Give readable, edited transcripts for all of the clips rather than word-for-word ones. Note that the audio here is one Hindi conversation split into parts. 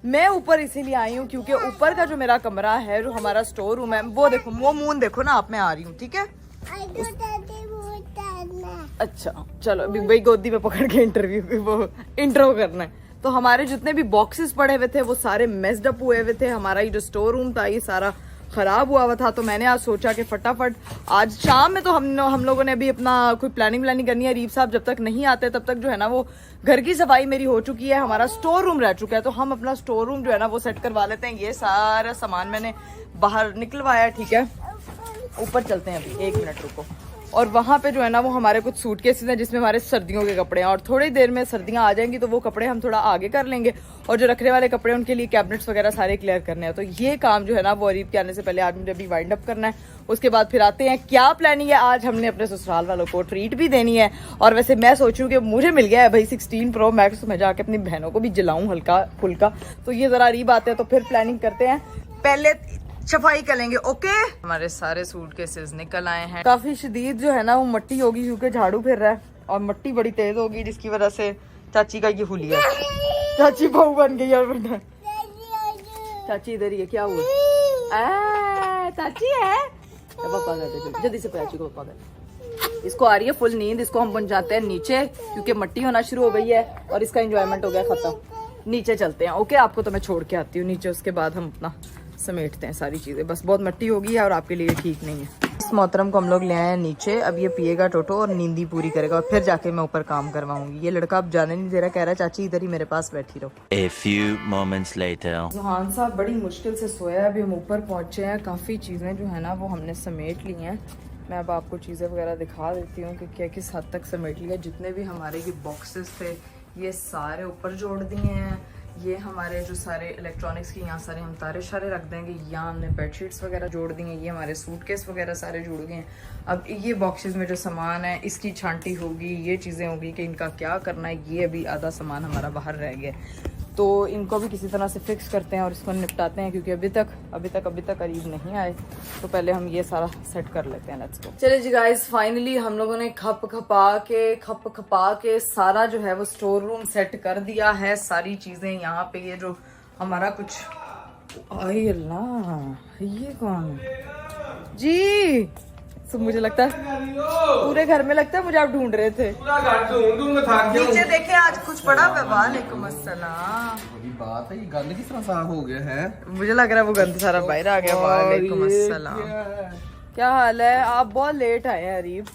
मैं ऊपर इसीलिए आई हूँ क्योंकि ऊपर का जो मेरा कमरा है, जो हमारा स्टोर रूम है, वो देखो, वो मून देखो ना आप, मैं आ रही हूँ, ठीक है। अच्छा चलो, अभी वही गोदी में पकड़ के इंट्रो करना है। तो हमारे जितने भी बॉक्सेस पड़े हुए थे वो सारे मेस्ड अप हुए हुए थे। हमारा ये जो स्टोर रूम था ये सारा खराब हुआ था। तो मैंने आज सोचा कि फटाफट आज शाम में तो हम लोगों ने अभी अपना कोई प्लानिंग करनी है। रीप साहब जब तक नहीं आते तब तक जो है ना वो घर की सफाई मेरी हो चुकी है, हमारा स्टोर रूम रह चुका है। तो हम अपना स्टोर रूम जो है ना वो सेट करवा लेते हैं। ये सारा सामान मैंने बाहर निकलवाया, ठीक है। ऊपर चलते हैं, अभी 1 मिनट रुको। और वहाँ पे जो है ना वो हमारे कुछ सूटकेसेस हैं जिसमें हमारे सर्दियों के कपड़े हैं, और थोड़ी देर में सर्दियाँ आ जाएंगी तो वो कपड़े हम थोड़ा आगे कर लेंगे। और जो रखने वाले कपड़े उनके लिए कैबिनेट्स वगैरह सारे क्लियर करने हैं। तो ये काम जो है ना वो अरीब के आने से पहले आज मुझे अभी वाइंड अप करना है। उसके बाद फिर आते हैं क्या प्लानिंग है। आज हमने अपने ससुराल वालों को ट्रीट भी देनी है। और वैसे मैं सोच रही हूँ कि मुझे मिल गया है भाई 16 Pro Max, तो मैं जाके अपनी बहनों को भी जलाऊं हल्का फुल्का। तो ये जरा अरीब आते हैं तो फिर प्लानिंग करते हैं, पहले सफाई करेंगे। ओके, हमारे सारे सूटकेसेस निकल आए हैं। काफी शदीद जो है ना वो मट्टी होगी क्योंकि झाड़ू फिर रहा है और मट्टी बड़ी तेज होगी जिसकी वजह से चाची का ये हुलिया, चाची बहू बन गई। और चाची इधर ही है, क्या हुआ? चाची है, पापा कर जल्दी से चाची को पापा कर। इसको आ रही है फुल नींद, इसको हम बन जाते हैं नीचे क्योंकि मट्टी होना शुरू हो गई है और इसका एंजॉयमेंट हो गया खत्म। नीचे चलते हैं, ओके। आपको तो मैं छोड़ के आती हूँ नीचे, उसके बाद हम अपना समेटते हैं सारी चीजें। बस बहुत मट्टी होगी है और आपके लिए ठीक नहीं है। इस मोहतरम को हम लोग ले आए हैं नीचे। अब ये पिएगा टोटो और नींदी पूरी करेगा और फिर जाके मैं ऊपर काम करवाऊंगी। ये लड़का अब जाने नहीं दे रहा, कह रहा है चाची इधर ही मेरे पास बैठी रहो। A few moments later. जुहान साहब बड़ी मुश्किल से सोया है, अभी हम ऊपर पहुंचे हैं। काफी चीजें जो है ना वो हमने समेट ली हैं। मैं अब आपको चीजें वगैरह दिखा देती हूँ कि क्या किस हद तक समेट लिया। जितने भी हमारे ये बॉक्सेस थे ये सारे ऊपर जोड़ दिए हैं। ये हमारे जो सारे इलेक्ट्रॉनिक्स की यहाँ सारे हम तारे शारे रख देंगे। यहाँ हमने बेडशीट्स वगैरह जोड़ दी हैं। ये हमारे सूटकेस वगैरह सारे जुड़ गए हैं। अब ये बॉक्सेस में जो सामान है इसकी छांटी होगी, ये चीज़ें होगी कि इनका क्या करना है। ये अभी आधा सामान हमारा बाहर रह गया, तो इनको भी किसी तरह से फिक्स करते हैं और इसको निपटाते हैं क्योंकि अभी तक करीब नहीं आए। तो पहले हम ये सारा सेट कर लेते हैं। Let's go. चलिए जी गाइस, फाइनली हम लोगों ने खप खपा के सारा जो है वो स्टोर रूम सेट कर दिया है। सारी चीजें यहाँ पे, ये जो हमारा कुछ, आई अल्लाह, ये कौन जी? तो मुझे लगता है पूरे घर में लगता है मुझे आप ढूंढ रहे थे। नीचे देखे आज कुछ पड़ा। वालेकुम अस्सलाम। बड़ी बात है, ये गंद किस तरह साफ हो गया है? मुझे लग रहा है वो गंद सारा बाहर आ गया। वालेकुम अस्सलाम, क्या हाल है? आप बहुत लेट आए हैं अरीब।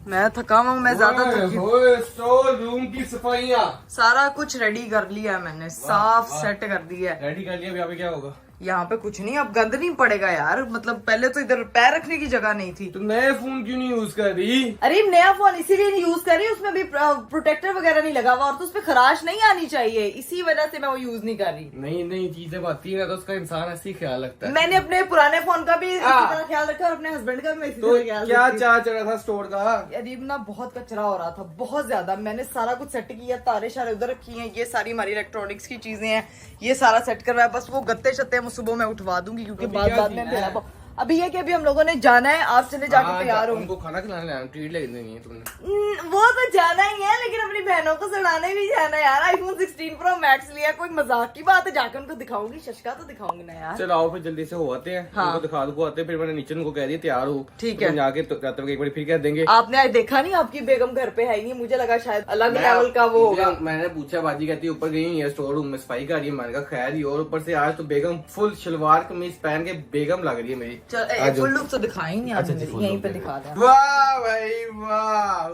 मैं थका हूँ, मैं ज्यादा थकी हूँ। स्टोर रूम की सफाइयाँ सारा कुछ रेडी कर लिया है मैंने, साफ सेट कर दिया है। रेडी कर लिया। यहाँ पे क्या होगा? यहाँ पे कुछ नहीं, अब गंद नहीं पड़ेगा यार। मतलब पहले तो इधर पैर रखने की जगह नहीं थी। तो नए फोन क्यों नहीं यूज कर रही? अरे नया फोन इसीलिए नहीं यूज कर रही, उसमें भी प्रोटेक्टर वगैरह नहीं लगा हुआ और तो उसपे खराश नहीं आनी चाहिए, इसी वजह से मैं वो यूज नहीं कर रही। नई चीजें आती है तो उसका इंसान ऐसे ही ख्याल रखता है। मैंने अपने पुराने फोन का भी इसी तरह ख्याल रखा और अपने हस्बैंड का भी इसी तरह ख्याल रखा। क्या चार्ज चढ़ा था स्टोर का? अरीब ना बहुत कचरा हो रहा था, बहुत ज्यादा। मैंने सारा कुछ सेट किया, तारे शारे उधर रखी हैं। ये सारी हमारी इलेक्ट्रॉनिक्स की चीजें हैं, ये सारा सेट करवाया। बस वो गत्ते शत्ते सुबह में उठवा दूंगी क्योंकि बाद में अभी ये कि अभी हम लोगों ने जाना है। आप चले जाके तैयार हो। उनको खाना खिलाने ट्रीट ले देनी है तुमने। वो तो जाना ही है, लेकिन अपनी बहनों को सड़ाने भी जाना है यार। iPhone 16 Pro Max लिया, कोई मजाक की बात है? जाकर उनको दिखाऊंगी, शशका तो दिखाऊंगी ना यार। चलो आओ फिर जल्दी से हो आते हैं। हाँ। उनको दिखा दो आते हैं। फिर मैंने नीचे उनको कह दिया तैयार हो। ठीक है, जाके तो एक बार फिर कह देंगे। आपने आज देखा नहीं, आपकी बेगम घर पे है ही नहीं। मुझे लगा शायद अलग लेवल का वो होगा। मैंने पूछा, बाजी कहती है ऊपर गई है स्टोर रूम में सफाई कर रही है। मैंने कहा खैर ही। और ऊपर से आज तो बेगम फुल शलवार कमीज पहन के बेगम लग रही है मेरी। फुल लुक तो दिखाई नहीं आपने, यहीं पे दिखा दिया। वाह भाई वाह।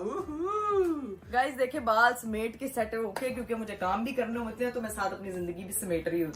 गाइस देखे बाल समेट के सेट होके, क्योंकि मुझे काम भी करने होते हैं तो मैं साथ अपनी जिंदगी भी समेट रही हूँ।